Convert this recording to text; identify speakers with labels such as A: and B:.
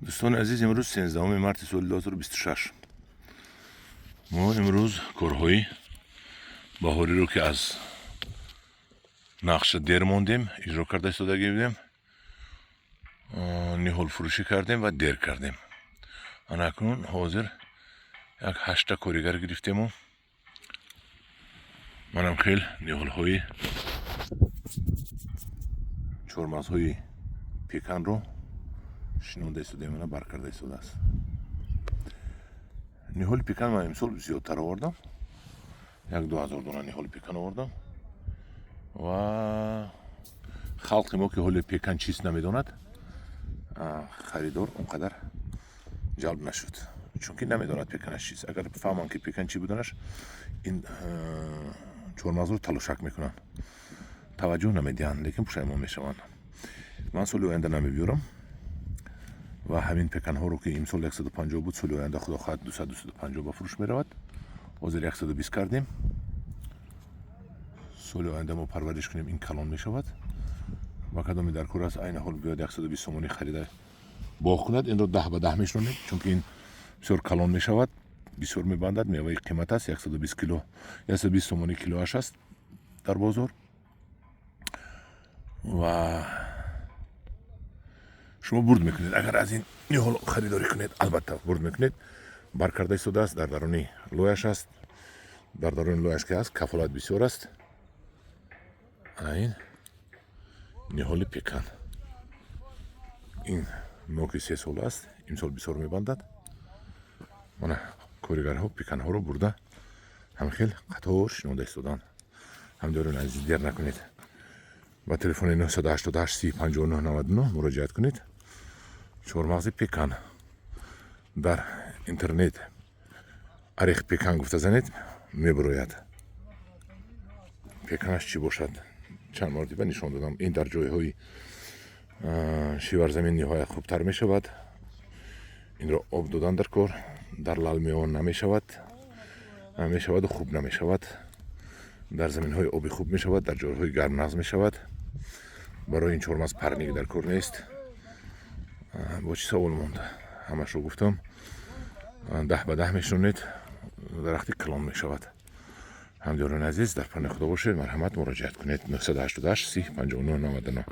A: دوستان عزیز، امروز 13 مارس سال 2026 ما امروز کارهای بهاری رو که از نقشه دیر موندیم اجرا کرده ایستادگی بودیم، نیهول فروشی کردیم و دیر کردیم. اکنون حاضر یک 8 کارگر گرفتیم و منم خیلی نیهول های چورماز های پیکان رو شنونده ایستادیم و بر کرده ایستاده است. نیهول پیکان من امسال زیادتر آوردم، 1-2 هزار دانه نیهول پیکان آوردم و خلق ما که حال پیکان چیست نمیداند، خریدار اونقدر جلب نشد، چون که نمیداند پیکانش چیست. اگر بفهمن که پیکان چی بودنش، این چورماز رو تلاشک میکنن، توجه نمیدین، لیکن پشیمان میشون. من سال آینده نمیبیارم و همین پیکان ها رو که این سال 150 بود، سال آینده خدا خواهد 200-250 با فروش میرود. حاضر 120 کردیم. سال آینده ما پرورش کنیم، این کلان میشود و کدامی در کور است عین حال بیاد 120 سومانی خریده باغ کند، این رو 10 به 10 میشونیم، چون که این بسیار کلان میشود، بسیار میبندد. میوه قیمت است، 120 کیلو 120 سومانی کیلوش است در بازار و شما برد میکنید. اگر از این نیهول خریداری کنید، البته برد میکنید، برکرده ایستاده است، در درونی لویش است، در درون لویش که است کفالت بسیار است. این نیهول پیکان، این نوک 3 سال است، این سال بسیار میبندد. من کارگرها پیکان ها رو برده هم خیلی قطار شنونده ایستادن. همدارون عزیز دیر نکنید، با تلفن 988 3059 99 مراجعت کنید. چورماز پیکان در اینترنت عریق پیکان گفته زنید میبروید. پیکانش چی باشد چند مرتبه نشان دادم. این در جای های شیور زمین نهایت خوبتر می شود. این را آب دادن در کار در لالمیان نمی شود و خوب نمی شود. در زمین های آبی خوب می شود، در جای های گرم نغز می شود. برای این چورماز پرنیگ در کار نیست. با چی سوال مونده؟ همش رو گفتم. 10 به 10 میشونید، درختی کلان می شود. همداران عزیز در پناه خدا باشید، مرحمت، مراجعت کنید. 988 30 59 99.